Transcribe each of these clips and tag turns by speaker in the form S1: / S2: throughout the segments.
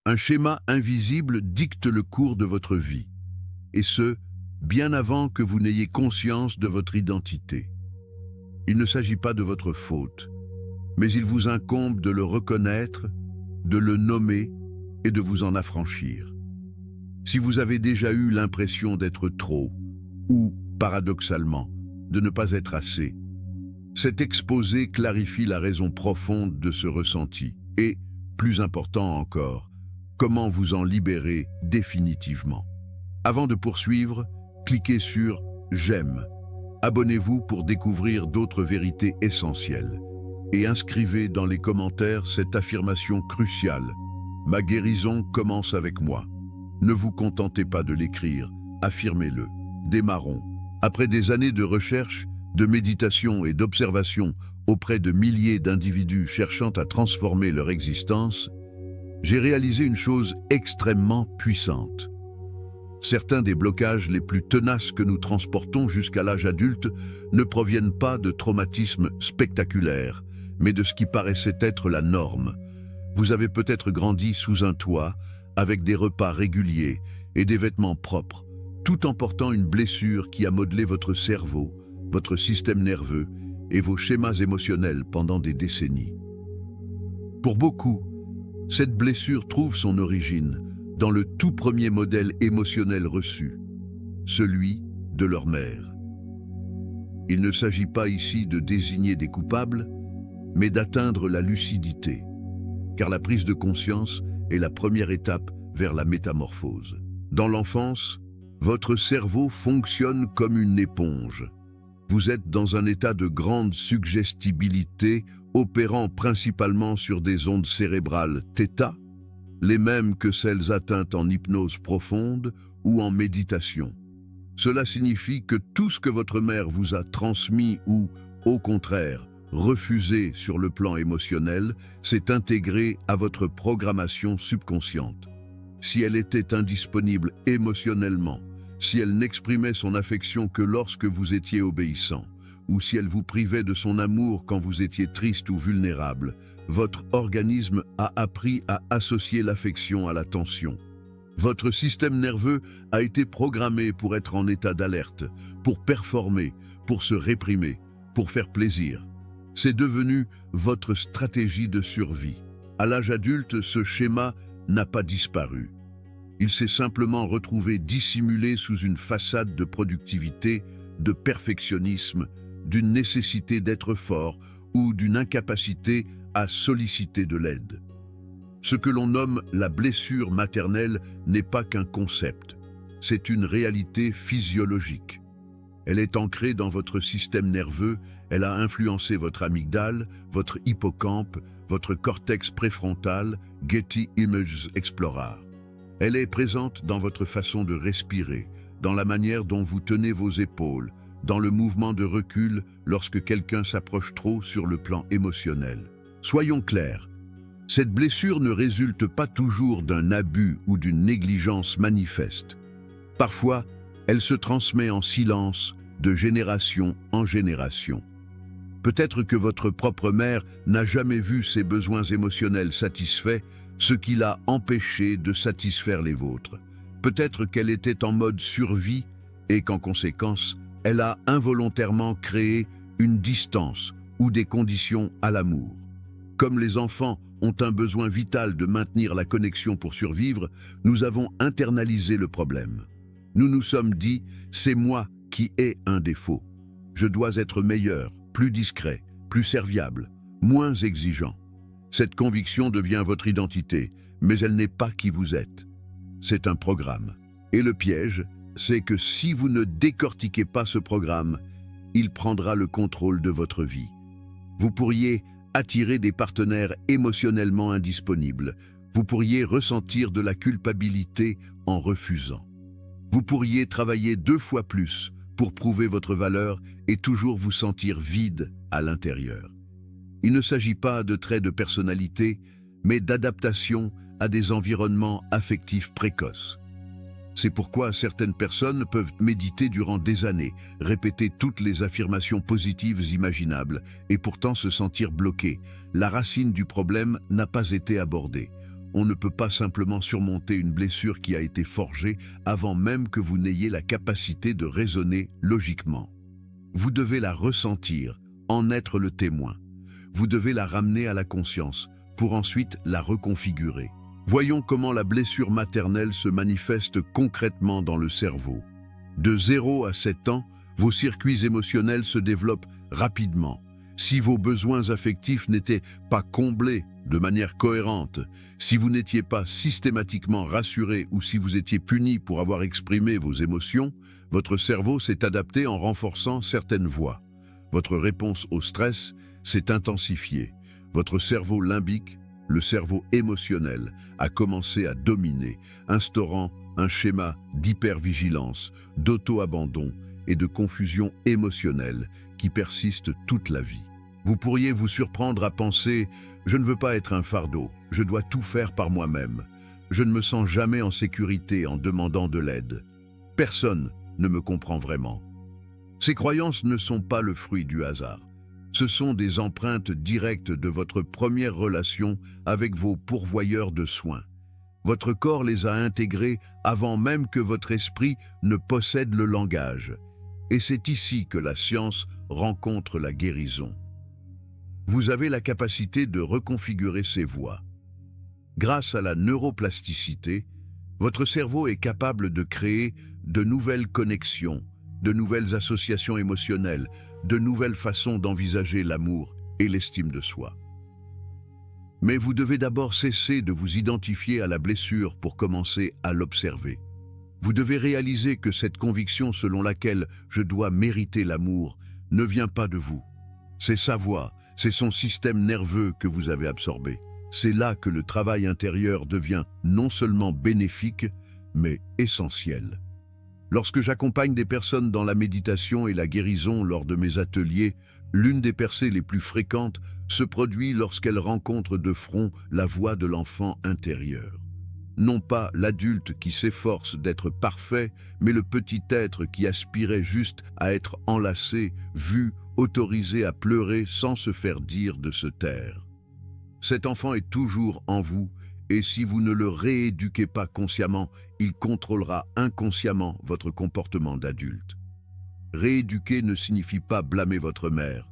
S1: Un schéma invisible dicte le cours de votre vie, et ce, bien avant que vous n'ayez conscience de votre identité. Il ne s'agit pas de votre faute, mais il vous incombe de le reconnaître, de le nommer et de vous en affranchir. Si vous avez déjà eu l'impression d'être trop, ou, paradoxalement, de ne pas être assez, cet exposé clarifie la raison profonde de ce ressenti et, plus important encore, comment vous en libérer définitivement. Avant de poursuivre, cliquez sur « J'aime ». Abonnez-vous pour découvrir d'autres vérités essentielles et inscrivez dans les commentaires cette affirmation cruciale « Ma guérison commence avec moi ». Ne vous contentez pas de l'écrire, affirmez-le. Démarrons. Après des années de recherche, de méditation et d'observation auprès de milliers d'individus cherchant à transformer leur existence, j'ai réalisé une chose extrêmement puissante. Certains des blocages les plus tenaces que nous transportons jusqu'à l'âge adulte ne proviennent pas de traumatismes spectaculaires, mais de ce qui paraissait être la norme. Vous avez peut-être grandi sous un toit, avec des repas réguliers et des vêtements propres, tout en portant une blessure qui a modelé votre cerveau, votre système nerveux et vos schémas émotionnels pendant des décennies. Pour beaucoup, cette blessure trouve son origine dans le tout premier modèle émotionnel reçu, celui de leur mère. Il ne s'agit pas ici de désigner des coupables, mais d'atteindre la lucidité, car la prise de conscience est la première étape vers la métamorphose. Dans l'enfance, votre cerveau fonctionne comme une éponge. Vous êtes dans un état de grande suggestibilité, opérant principalement sur des ondes cérébrales θ, les mêmes que celles atteintes en hypnose profonde ou en méditation. Cela signifie que tout ce que votre mère vous a transmis ou, au contraire, refusé sur le plan émotionnel, s'est intégré à votre programmation subconsciente. Si elle était indisponible émotionnellement, si elle n'exprimait son affection que lorsque vous étiez obéissant, ou si elle vous privait de son amour quand vous étiez triste ou vulnérable, votre organisme a appris à associer l'affection à la tension. Votre système nerveux a été programmé pour être en état d'alerte, pour performer, pour se réprimer, pour faire plaisir. C'est devenu votre stratégie de survie. À l'âge adulte, ce schéma n'a pas disparu. Il s'est simplement retrouvé dissimulé sous une façade de productivité, de perfectionnisme, d'une nécessité d'être fort ou d'une incapacité à solliciter de l'aide. Ce que l'on nomme la blessure maternelle n'est pas qu'un concept, c'est une réalité physiologique. Elle est ancrée dans votre système nerveux, elle a influencé votre amygdale, votre hippocampe, votre cortex préfrontal, Getty Images Explorer. Elle est présente dans votre façon de respirer, dans la manière dont vous tenez vos épaules, dans le mouvement de recul lorsque quelqu'un s'approche trop sur le plan émotionnel. Soyons clairs, cette blessure ne résulte pas toujours d'un abus ou d'une négligence manifeste. Parfois, elle se transmet en silence, de génération en génération. Peut-être que votre propre mère n'a jamais vu ses besoins émotionnels satisfaits, ce qui l'a empêché de satisfaire les vôtres. Peut-être qu'elle était en mode survie et qu'en conséquence, elle a involontairement créé une distance ou des conditions à l'amour. Comme les enfants ont un besoin vital de maintenir la connexion pour survivre, nous avons internalisé le problème. Nous nous sommes dit, c'est moi qui ai un défaut. Je dois être meilleur, plus discret, plus serviable, moins exigeant. Cette conviction devient votre identité, mais elle n'est pas qui vous êtes. C'est un programme. Et le piège, c'est que si vous ne décortiquez pas ce programme, il prendra le contrôle de votre vie. Vous pourriez attirer des partenaires émotionnellement indisponibles. Vous pourriez ressentir de la culpabilité en refusant. Vous pourriez travailler 2 fois plus pour prouver votre valeur et toujours vous sentir vide à l'intérieur. Il ne s'agit pas de traits de personnalité, mais d'adaptation à des environnements affectifs précoces. C'est pourquoi certaines personnes peuvent méditer durant des années, répéter toutes les affirmations positives imaginables et pourtant se sentir bloquées. La racine du problème n'a pas été abordée. On ne peut pas simplement surmonter une blessure qui a été forgée avant même que vous n'ayez la capacité de raisonner logiquement. Vous devez la ressentir, en être le témoin. Vous devez la ramener à la conscience, pour ensuite la reconfigurer. Voyons comment la blessure maternelle se manifeste concrètement dans le cerveau. De 0 à 7 ans, vos circuits émotionnels se développent rapidement. Si vos besoins affectifs n'étaient pas comblés de manière cohérente, si vous n'étiez pas systématiquement rassuré ou si vous étiez puni pour avoir exprimé vos émotions, votre cerveau s'est adapté en renforçant certaines voies. Votre réponse au stress s'est intensifiée. Votre cerveau limbique, le cerveau émotionnel, a commencé à dominer, instaurant un schéma d'hypervigilance, d'auto-abandon et de confusion émotionnelle qui persiste toute la vie. Vous pourriez vous surprendre à penser « Je ne veux pas être un fardeau, je dois tout faire par moi-même. Je ne me sens jamais en sécurité en demandant de l'aide. Personne ne me comprend vraiment. » Ces croyances ne sont pas le fruit du hasard. Ce sont des empreintes directes de votre première relation avec vos pourvoyeurs de soins. Votre corps les a intégrées avant même que votre esprit ne possède le langage. Et c'est ici que la science rencontre la guérison. Vous avez la capacité de reconfigurer ces voies. Grâce à la neuroplasticité, votre cerveau est capable de créer de nouvelles connexions, de nouvelles associations émotionnelles, de nouvelles façons d'envisager l'amour et l'estime de soi. Mais vous devez d'abord cesser de vous identifier à la blessure pour commencer à l'observer. Vous devez réaliser que cette conviction selon laquelle je dois mériter l'amour ne vient pas de vous. C'est sa voix, c'est son système nerveux que vous avez absorbé. C'est là que le travail intérieur devient non seulement bénéfique, mais essentiel. Lorsque j'accompagne des personnes dans la méditation et la guérison lors de mes ateliers, l'une des percées les plus fréquentes se produit lorsqu'elles rencontrent de front la voix de l'enfant intérieur. Non pas l'adulte qui s'efforce d'être parfait, mais le petit être qui aspirait juste à être enlacé, vu, autorisé à pleurer sans se faire dire de se taire. Cet enfant est toujours en vous, et si vous ne le rééduquez pas consciemment, il contrôlera inconsciemment votre comportement d'adulte. Rééduquer ne signifie pas blâmer votre mère,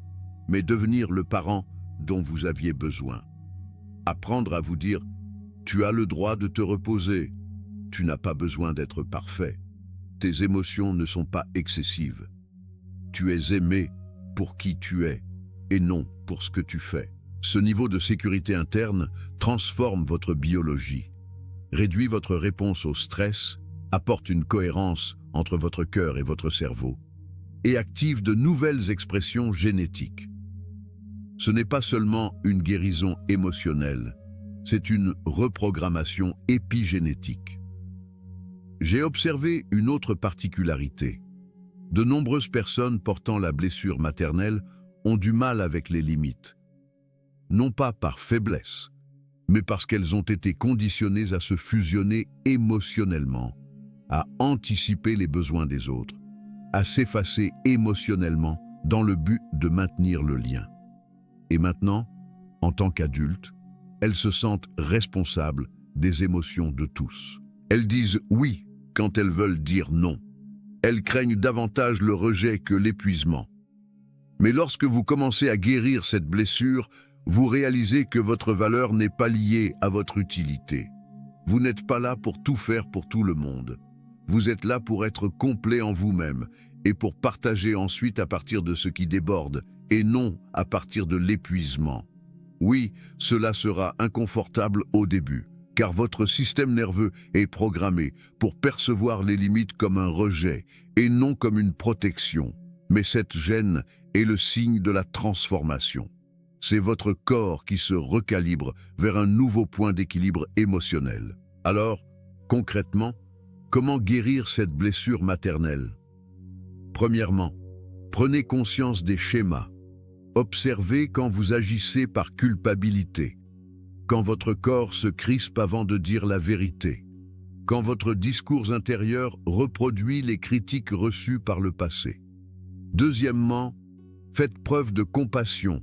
S1: mais devenir le parent dont vous aviez besoin. Apprendre à vous dire « Tu as le droit de te reposer, tu n'as pas besoin d'être parfait, tes émotions ne sont pas excessives, tu es aimé pour qui tu es et non pour ce que tu fais. » Ce niveau de sécurité interne transforme votre biologie, réduit votre réponse au stress, apporte une cohérence entre votre cœur et votre cerveau et active de nouvelles expressions génétiques. Ce n'est pas seulement une guérison émotionnelle, c'est une reprogrammation épigénétique. J'ai observé une autre particularité. De nombreuses personnes portant la blessure maternelle ont du mal avec les limites. Non pas par faiblesse, mais parce qu'elles ont été conditionnées à se fusionner émotionnellement, à anticiper les besoins des autres, à s'effacer émotionnellement dans le but de maintenir le lien. Et maintenant, en tant qu'adultes, elles se sentent responsables des émotions de tous. Elles disent oui quand elles veulent dire non. Elles craignent davantage le rejet que l'épuisement. Mais lorsque vous commencez à guérir cette blessure, vous réalisez que votre valeur n'est pas liée à votre utilité. Vous n'êtes pas là pour tout faire pour tout le monde. Vous êtes là pour être complet en vous-même et pour partager ensuite à partir de ce qui déborde et non à partir de l'épuisement. Oui, cela sera inconfortable au début, car votre système nerveux est programmé pour percevoir les limites comme un rejet et non comme une protection. Mais cette gêne est le signe de la transformation. C'est votre corps qui se recalibre vers un nouveau point d'équilibre émotionnel. Alors, concrètement, comment guérir cette blessure maternelle? Premièrement, prenez conscience des schémas. Observez quand vous agissez par culpabilité, quand votre corps se crispe avant de dire la vérité, quand votre discours intérieur reproduit les critiques reçues par le passé. Deuxièmement, faites preuve de compassion,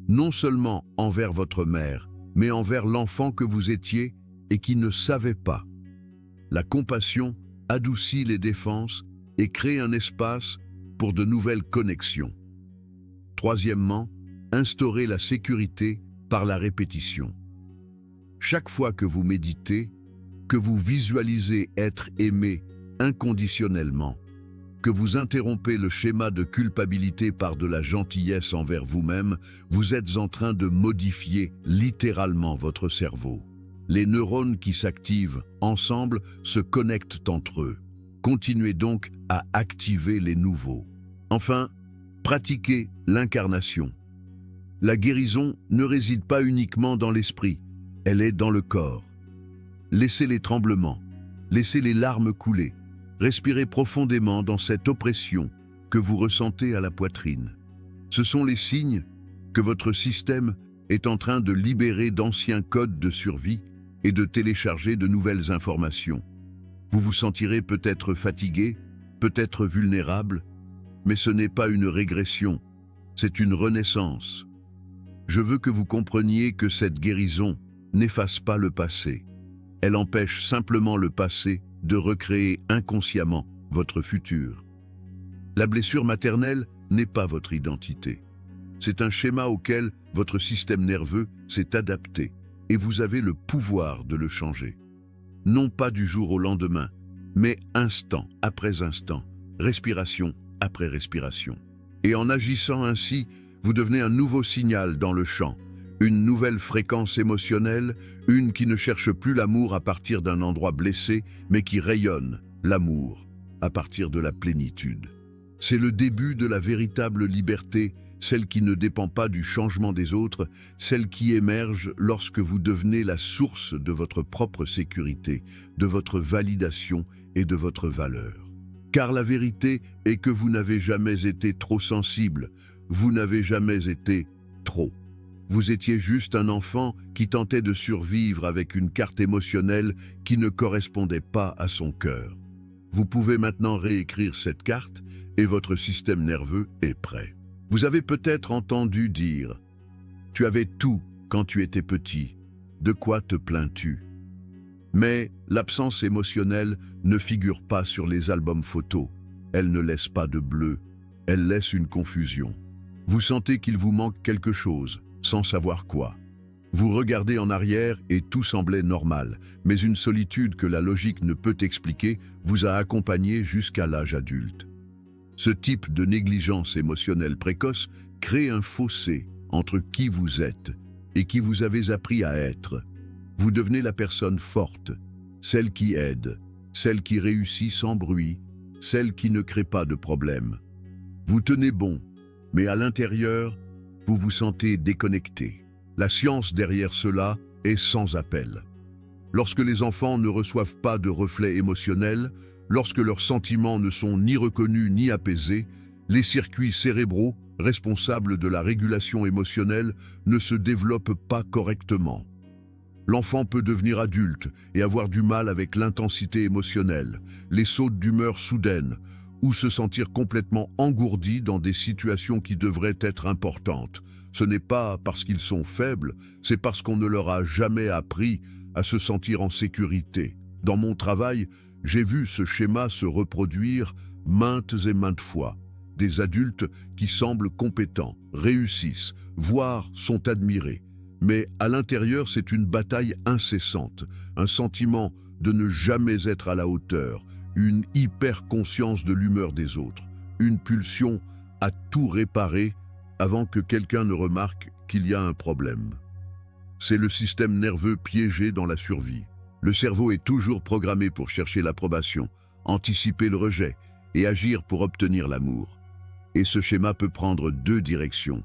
S1: non seulement envers votre mère, mais envers l'enfant que vous étiez et qui ne savaient pas. La compassion adoucit les défenses et crée un espace pour de nouvelles connexions. Troisièmement, instaurer la sécurité par la répétition. Chaque fois que vous méditez, que vous visualisez être aimé inconditionnellement, que vous interrompez le schéma de culpabilité par de la gentillesse envers vous-même, vous êtes en train de modifier littéralement votre cerveau. Les neurones qui s'activent ensemble se connectent entre eux. Continuez donc à activer les nouveaux. Enfin, pratiquez l'incarnation. La guérison ne réside pas uniquement dans l'esprit, elle est dans le corps. Laissez les tremblements, laissez les larmes couler, respirez profondément dans cette oppression que vous ressentez à la poitrine. Ce sont les signes que votre système est en train de libérer d'anciens codes de survie et de télécharger de nouvelles informations. Vous vous sentirez peut-être fatigué, peut-être vulnérable, mais ce n'est pas une régression, c'est une renaissance. Je veux que vous compreniez que cette guérison n'efface pas le passé. Elle empêche simplement le passé de recréer inconsciemment votre futur. La blessure maternelle n'est pas votre identité. C'est un schéma auquel votre système nerveux s'est adapté et vous avez le pouvoir de le changer. Non pas du jour au lendemain, mais instant après instant, respiration après respiration. Et en agissant ainsi, vous devenez un nouveau signal dans le champ, une nouvelle fréquence émotionnelle, une qui ne cherche plus l'amour à partir d'un endroit blessé, mais qui rayonne l'amour à partir de la plénitude. C'est le début de la véritable liberté, celle qui ne dépend pas du changement des autres, celle qui émerge lorsque vous devenez la source de votre propre sécurité, de votre validation et de votre valeur. Car la vérité est que vous n'avez jamais été trop sensible, vous n'avez jamais été trop. Vous étiez juste un enfant qui tentait de survivre avec une carte émotionnelle qui ne correspondait pas à son cœur. Vous pouvez maintenant réécrire cette carte et votre système nerveux est prêt. Vous avez peut-être entendu dire « Tu avais tout quand tu étais petit, de quoi te plains-tu » Mais l'absence émotionnelle ne figure pas sur les albums photos. Elle ne laisse pas de bleu, elle laisse une confusion. Vous sentez qu'il vous manque quelque chose, sans savoir quoi. Vous regardez en arrière et tout semblait normal, mais une solitude que la logique ne peut expliquer vous a accompagné jusqu'à l'âge adulte. Ce type de négligence émotionnelle précoce crée un fossé entre qui vous êtes et qui vous avez appris à être. Vous devenez la personne forte, celle qui aide, celle qui réussit sans bruit, celle qui ne crée pas de problème. Vous tenez bon, mais à l'intérieur, vous vous sentez déconnecté. La science derrière cela est sans appel. Lorsque les enfants ne reçoivent pas de reflets émotionnels, lorsque leurs sentiments ne sont ni reconnus ni apaisés, les circuits cérébraux, responsables de la régulation émotionnelle, ne se développent pas correctement. L'enfant peut devenir adulte et avoir du mal avec l'intensité émotionnelle, les sautes d'humeur soudaines, ou se sentir complètement engourdi dans des situations qui devraient être importantes. Ce n'est pas parce qu'ils sont faibles, c'est parce qu'on ne leur a jamais appris à se sentir en sécurité. Dans mon travail, j'ai vu ce schéma se reproduire maintes et maintes fois. Des adultes qui semblent compétents, réussissent, voire sont admirés. Mais à l'intérieur, c'est une bataille incessante, un sentiment de ne jamais être à la hauteur, une hyper-conscience de l'humeur des autres, une pulsion à tout réparer avant que quelqu'un ne remarque qu'il y a un problème. C'est le système nerveux piégé dans la survie. Le cerveau est toujours programmé pour chercher l'approbation, anticiper le rejet et agir pour obtenir l'amour. Et ce schéma peut prendre deux directions.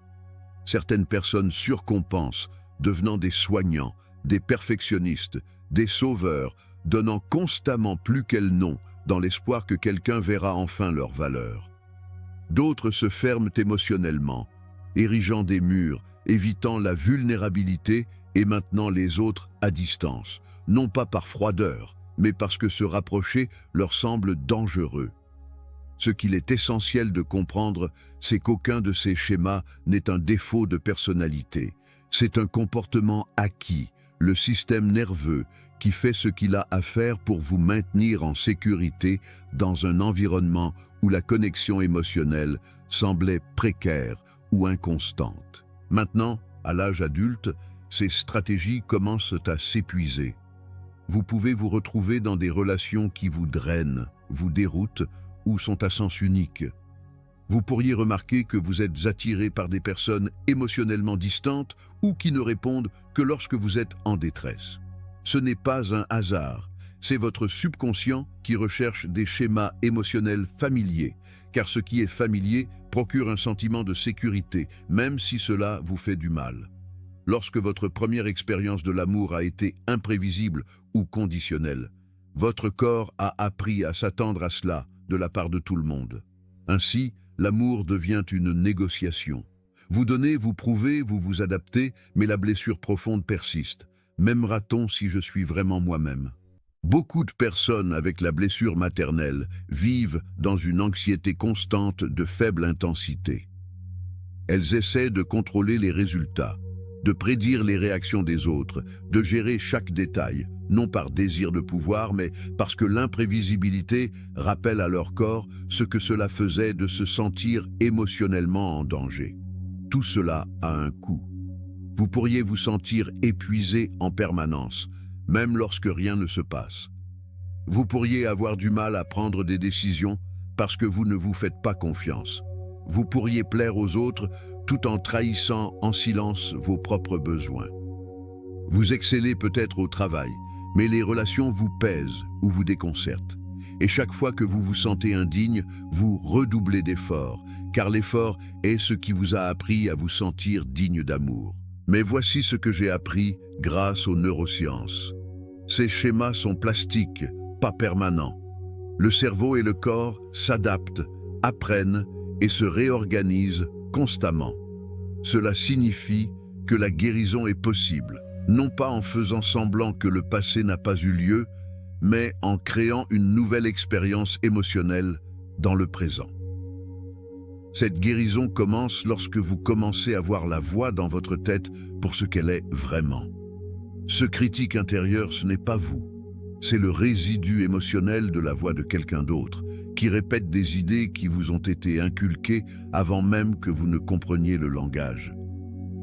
S1: Certaines personnes surcompensent, devenant des soignants, des perfectionnistes, des sauveurs, donnant constamment plus qu'elles n'ont, dans l'espoir que quelqu'un verra enfin leur valeur. D'autres se ferment émotionnellement, érigeant des murs, évitant la vulnérabilité et maintenant les autres à distance, non pas par froideur, mais parce que se rapprocher leur semble dangereux. Ce qu'il est essentiel de comprendre, c'est qu'aucun de ces schémas n'est un défaut de personnalité. C'est un comportement acquis, le système nerveux qui fait ce qu'il a à faire pour vous maintenir en sécurité dans un environnement où la connexion émotionnelle semblait précaire ou inconstante. Maintenant, à l'âge adulte, ces stratégies commencent à s'épuiser. Vous pouvez vous retrouver dans des relations qui vous drainent, vous déroutent ou sont à sens unique. Vous pourriez remarquer que vous êtes attiré par des personnes émotionnellement distantes ou qui ne répondent que lorsque vous êtes en détresse. Ce n'est pas un hasard, c'est votre subconscient qui recherche des schémas émotionnels familiers, car ce qui est familier procure un sentiment de sécurité, même si cela vous fait du mal. Lorsque votre première expérience de l'amour a été imprévisible ou conditionnelle, votre corps a appris à s'attendre à cela de la part de tout le monde. Ainsi, l'amour devient une négociation. Vous donnez, vous prouvez, vous vous adaptez, mais la blessure profonde persiste. M'aimera-t-on si je suis vraiment moi-même? Beaucoup de personnes avec la blessure maternelle vivent dans une anxiété constante de faible intensité. Elles essaient de contrôler les résultats, de prédire les réactions des autres, de gérer chaque détail, non par désir de pouvoir, mais parce que l'imprévisibilité rappelle à leur corps ce que cela faisait de se sentir émotionnellement en danger. Tout cela a un coût. Vous pourriez vous sentir épuisé en permanence, même lorsque rien ne se passe. Vous pourriez avoir du mal à prendre des décisions parce que vous ne vous faites pas confiance. Vous pourriez plaire aux autres tout en trahissant en silence vos propres besoins. Vous excellez peut-être au travail, mais les relations vous pèsent ou vous déconcertent. Et chaque fois que vous vous sentez indigne, vous redoublez d'efforts, car l'effort est ce qui vous a appris à vous sentir digne d'amour. Mais voici ce que j'ai appris grâce aux neurosciences. Ces schémas sont plastiques, pas permanents. Le cerveau et le corps s'adaptent, apprennent et se réorganisent constamment. Cela signifie que la guérison est possible, non pas en faisant semblant que le passé n'a pas eu lieu, mais en créant une nouvelle expérience émotionnelle dans le présent. Cette guérison commence lorsque vous commencez à voir la voix dans votre tête pour ce qu'elle est vraiment. Ce critique intérieur, ce n'est pas vous. C'est le résidu émotionnel de la voix de quelqu'un d'autre, qui répète des idées qui vous ont été inculquées avant même que vous ne compreniez le langage.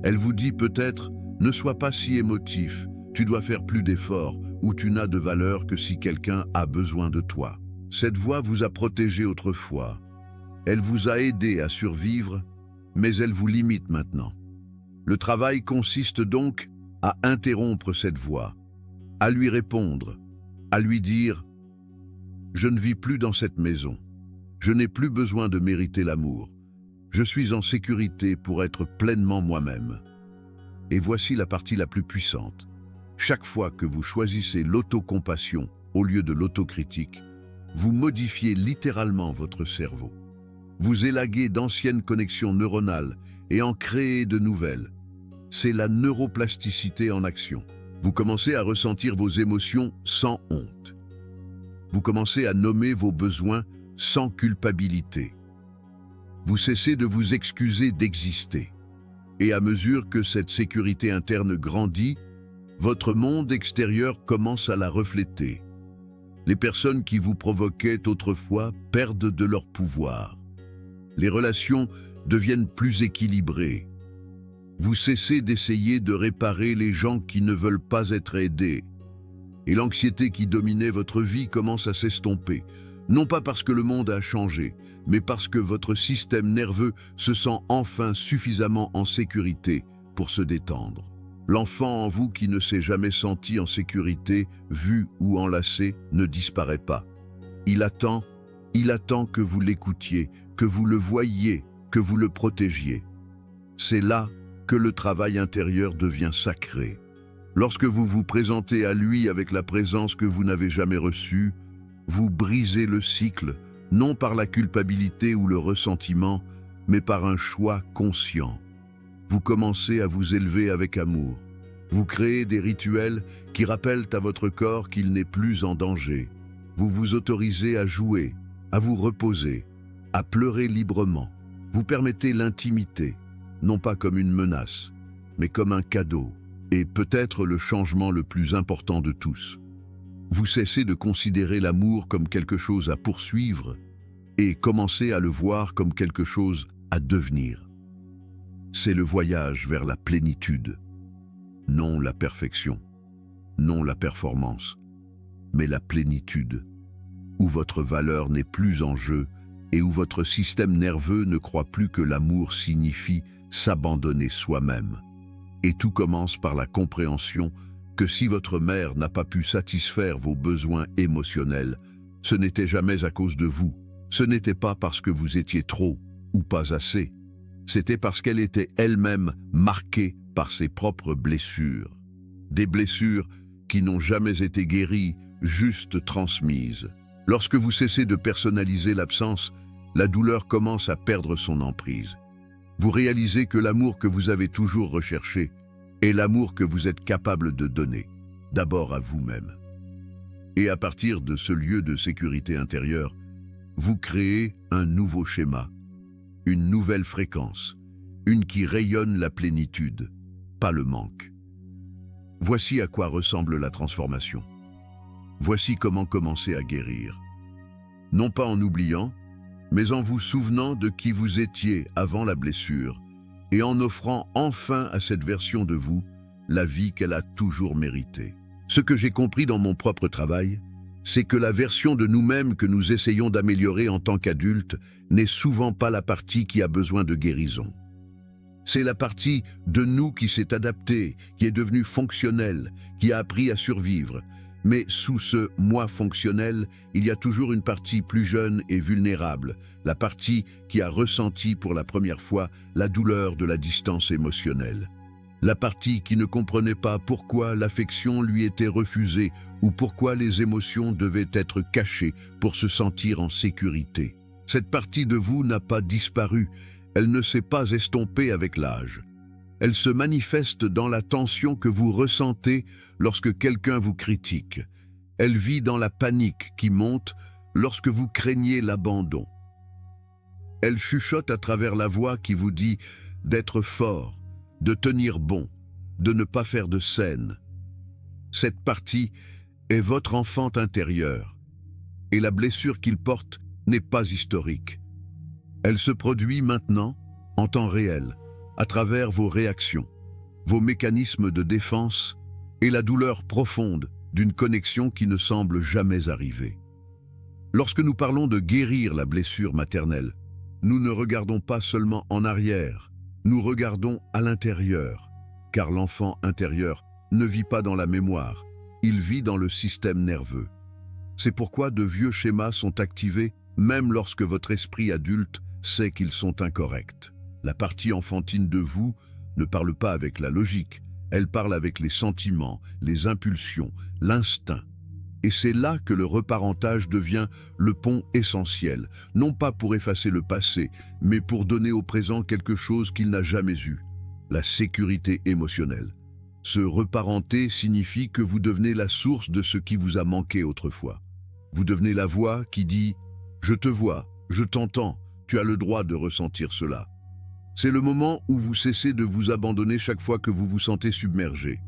S1: Elle vous dit peut-être « Ne sois pas si émotif, tu dois faire plus d'efforts ou tu n'as de valeur que si quelqu'un a besoin de toi. » Cette voix vous a protégé autrefois. Elle vous a aidé à survivre, mais elle vous limite maintenant. Le travail consiste donc à interrompre cette voix, à lui répondre, à lui dire « Je ne vis plus dans cette maison. Je n'ai plus besoin de mériter l'amour. Je suis en sécurité pour être pleinement moi-même. » Et voici la partie la plus puissante. Chaque fois que vous choisissez l'autocompassion au lieu de l'autocritique, vous modifiez littéralement votre cerveau. Vous élaguez d'anciennes connexions neuronales et en créez de nouvelles. C'est la neuroplasticité en action. Vous commencez à ressentir vos émotions sans honte. Vous commencez à nommer vos besoins sans culpabilité. Vous cessez de vous excuser d'exister. Et à mesure que cette sécurité interne grandit, votre monde extérieur commence à la refléter. Les personnes qui vous provoquaient autrefois perdent de leur pouvoir. Les relations deviennent plus équilibrées. Vous cessez d'essayer de réparer les gens qui ne veulent pas être aidés. Et l'anxiété qui dominait votre vie commence à s'estomper. Non pas parce que le monde a changé, mais parce que votre système nerveux se sent enfin suffisamment en sécurité pour se détendre. L'enfant en vous qui ne s'est jamais senti en sécurité, vu ou enlacé, ne disparaît pas. Il attend que vous l'écoutiez, que vous le voyiez, que vous le protégiez. C'est là que le travail intérieur devient sacré. Lorsque vous vous présentez à lui avec la présence que vous n'avez jamais reçue, vous brisez le cycle, non par la culpabilité ou le ressentiment, mais par un choix conscient. Vous commencez à vous élever avec amour. Vous créez des rituels qui rappellent à votre corps qu'il n'est plus en danger. Vous vous autorisez à jouer, à vous reposer, à pleurer librement. Vous permettez l'intimité, non pas comme une menace, mais comme un cadeau. Et peut-être le changement le plus important de tous. Vous cessez de considérer l'amour comme quelque chose à poursuivre et commencez à le voir comme quelque chose à devenir. C'est le voyage vers la plénitude, non la perfection, non la performance, mais la plénitude, où votre valeur n'est plus en jeu et où votre système nerveux ne croit plus que l'amour signifie s'abandonner soi-même. Et tout commence par la compréhension que si votre mère n'a pas pu satisfaire vos besoins émotionnels, ce n'était jamais à cause de vous. Ce n'était pas parce que vous étiez trop ou pas assez. C'était parce qu'elle était elle-même marquée par ses propres blessures. Des blessures qui n'ont jamais été guéries, juste transmises. Lorsque vous cessez de personnaliser l'absence, la douleur commence à perdre son emprise. Vous réalisez que l'amour que vous avez toujours recherché est l'amour que vous êtes capable de donner, d'abord à vous-même. Et à partir de ce lieu de sécurité intérieure, vous créez un nouveau schéma, une nouvelle fréquence, une qui rayonne la plénitude, pas le manque. Voici à quoi ressemble la transformation. Voici comment commencer à guérir. Non pas en oubliant, mais en vous souvenant de qui vous étiez avant la blessure et en offrant enfin à cette version de vous la vie qu'elle a toujours méritée. Ce que j'ai compris dans mon propre travail, c'est que la version de nous-mêmes que nous essayons d'améliorer en tant qu'adultes n'est souvent pas la partie qui a besoin de guérison. C'est la partie de nous qui s'est adaptée, qui est devenue fonctionnelle, qui a appris à survivre. Mais sous ce « moi fonctionnel », il y a toujours une partie plus jeune et vulnérable, la partie qui a ressenti pour la première fois la douleur de la distance émotionnelle. La partie qui ne comprenait pas pourquoi l'affection lui était refusée ou pourquoi les émotions devaient être cachées pour se sentir en sécurité. Cette partie de vous n'a pas disparu, elle ne s'est pas estompée avec l'âge. Elle se manifeste dans la tension que vous ressentez lorsque quelqu'un vous critique. Elle vit dans la panique qui monte lorsque vous craignez l'abandon. Elle chuchote à travers la voix qui vous dit d'être fort, de tenir bon, de ne pas faire de scène. Cette partie est votre enfant intérieur, et la blessure qu'il porte n'est pas historique. Elle se produit maintenant, en temps réel, à travers vos réactions, vos mécanismes de défense et la douleur profonde d'une connexion qui ne semble jamais arriver. Lorsque nous parlons de guérir la blessure maternelle, nous ne regardons pas seulement en arrière, nous regardons à l'intérieur, car l'enfant intérieur ne vit pas dans la mémoire, il vit dans le système nerveux. C'est pourquoi de vieux schémas sont activés même lorsque votre esprit adulte sait qu'ils sont incorrects. La partie enfantine de vous ne parle pas avec la logique, elle parle avec les sentiments, les impulsions, l'instinct. Et c'est là que le reparentage devient le pont essentiel, non pas pour effacer le passé, mais pour donner au présent quelque chose qu'il n'a jamais eu, la sécurité émotionnelle. Se reparenter signifie que vous devenez la source de ce qui vous a manqué autrefois. Vous devenez la voix qui dit « Je te vois, je t'entends, tu as le droit de ressentir cela ». C'est le moment où vous cessez de vous abandonner chaque fois que vous vous sentez submergé.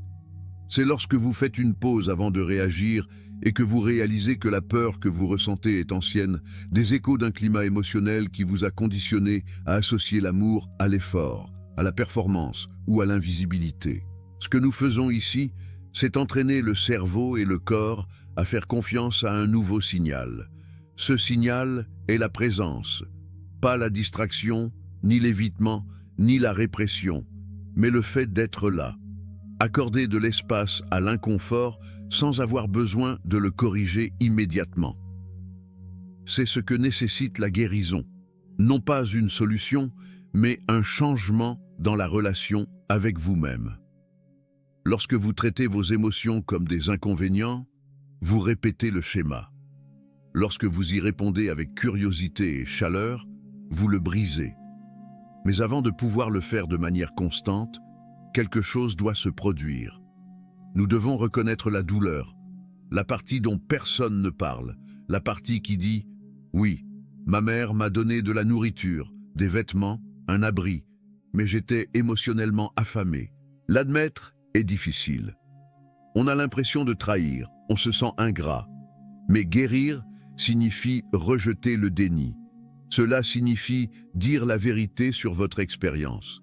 S1: C'est lorsque vous faites une pause avant de réagir et que vous réalisez que la peur que vous ressentez est ancienne, des échos d'un climat émotionnel qui vous a conditionné à associer l'amour à l'effort, à la performance ou à l'invisibilité. Ce que nous faisons ici, c'est entraîner le cerveau et le corps à faire confiance à un nouveau signal. Ce signal est la présence, pas la distraction, ni l'évitement, ni la répression, mais le fait d'être là. Accorder de l'espace à l'inconfort sans avoir besoin de le corriger immédiatement. C'est ce que nécessite la guérison. Non pas une solution, mais un changement dans la relation avec vous-même. Lorsque vous traitez vos émotions comme des inconvénients, vous répétez le schéma. Lorsque vous y répondez avec curiosité et chaleur, vous le brisez. Mais avant de pouvoir le faire de manière constante, quelque chose doit se produire. Nous devons reconnaître la douleur, la partie dont personne ne parle, la partie qui dit « Oui, ma mère m'a donné de la nourriture, des vêtements, un abri, mais j'étais émotionnellement affamé. » L'admettre est difficile. On a l'impression de trahir, on se sent ingrat. Mais guérir signifie rejeter le déni. Cela signifie dire la vérité sur votre expérience.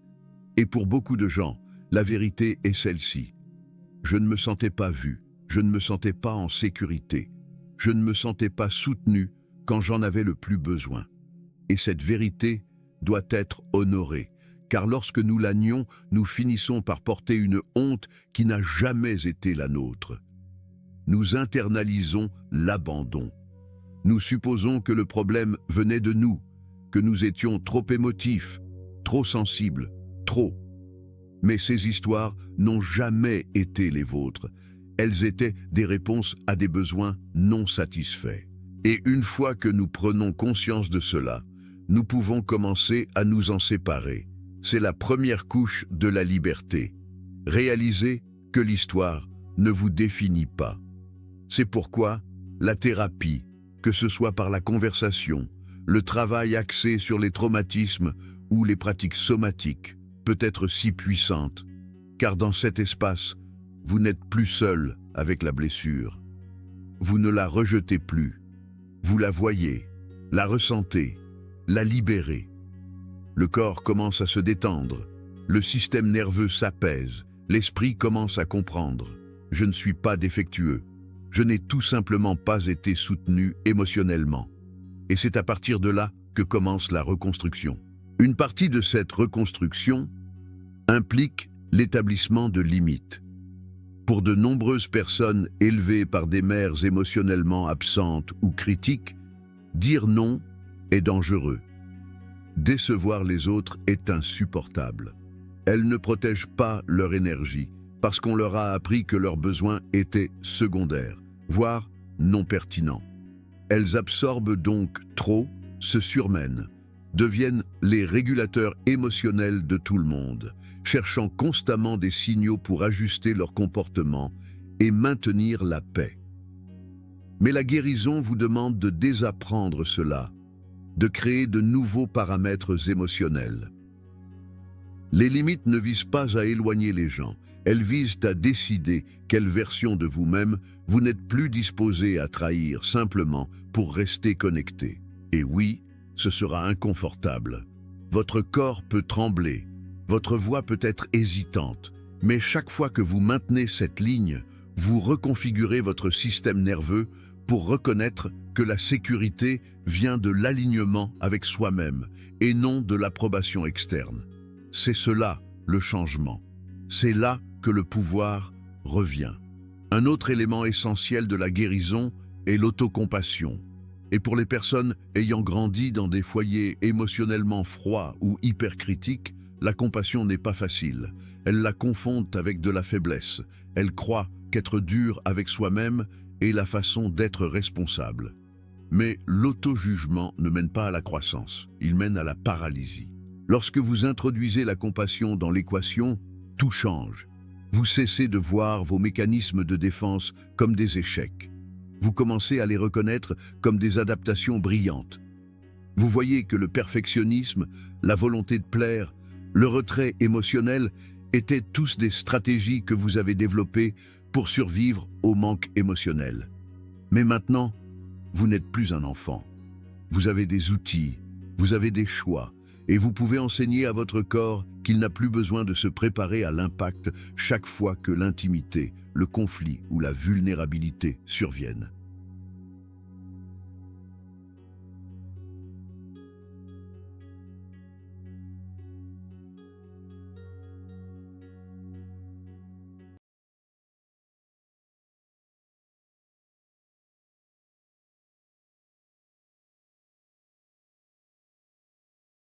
S1: Et pour beaucoup de gens, la vérité est celle-ci. Je ne me sentais pas vu, je ne me sentais pas en sécurité, je ne me sentais pas soutenu quand j'en avais le plus besoin. Et cette vérité doit être honorée, car lorsque nous la nions, nous finissons par porter une honte qui n'a jamais été la nôtre. Nous internalisons l'abandon. Nous supposons que le problème venait de nous, que nous étions trop émotifs, trop sensibles, trop. Mais ces histoires n'ont jamais été les vôtres. Elles étaient des réponses à des besoins non satisfaits. Et une fois que nous prenons conscience de cela, nous pouvons commencer à nous en séparer. C'est la première couche de la liberté. Réaliser que l'histoire ne vous définit pas. C'est pourquoi la thérapie, que ce soit par la conversation, le travail axé sur les traumatismes ou les pratiques somatiques, peut être si puissante, car dans cet espace, vous n'êtes plus seul avec la blessure. Vous ne la rejetez plus. Vous la voyez, la ressentez, la libérez. Le corps commence à se détendre, le système nerveux s'apaise, l'esprit commence à comprendre. Je ne suis pas défectueux. Je n'ai tout simplement pas été soutenu émotionnellement. Et c'est à partir de là que commence la reconstruction. Une partie de cette reconstruction implique l'établissement de limites. Pour de nombreuses personnes élevées par des mères émotionnellement absentes ou critiques, dire non est dangereux. Décevoir les autres est insupportable. Elles ne protègent pas leur énergie parce qu'on leur a appris que leurs besoins étaient secondaires, voire non pertinents. Elles absorbent donc trop, se surmènent, deviennent les régulateurs émotionnels de tout le monde, cherchant constamment des signaux pour ajuster leur comportement et maintenir la paix. Mais la guérison vous demande de désapprendre cela, de créer de nouveaux paramètres émotionnels. Les limites ne visent pas à éloigner les gens, elles visent à décider quelle version de vous-même vous n'êtes plus disposé à trahir simplement pour rester connecté. Et oui, ce sera inconfortable. Votre corps peut trembler, votre voix peut être hésitante, mais chaque fois que vous maintenez cette ligne, vous reconfigurez votre système nerveux pour reconnaître que la sécurité vient de l'alignement avec soi-même et non de l'approbation externe. C'est cela, le changement. C'est là que le pouvoir revient. Un autre élément essentiel de la guérison est l'autocompassion. Et pour les personnes ayant grandi dans des foyers émotionnellement froids ou hypercritiques, la compassion n'est pas facile. Elles la confondent avec de la faiblesse. Elles croient qu'être dur avec soi-même est la façon d'être responsable. Mais l'auto-jugement ne mène pas à la croissance, il mène à la paralysie. Lorsque vous introduisez la compassion dans l'équation, tout change. Vous cessez de voir vos mécanismes de défense comme des échecs. Vous commencez à les reconnaître comme des adaptations brillantes. Vous voyez que le perfectionnisme, la volonté de plaire, le retrait émotionnel étaient tous des stratégies que vous avez développées pour survivre au manque émotionnel. Mais maintenant, vous n'êtes plus un enfant. Vous avez des outils, vous avez des choix, et vous pouvez enseigner à votre corps qu'il n'a plus besoin de se préparer à l'impact chaque fois que l'intimité, le conflit ou la vulnérabilité surviennent.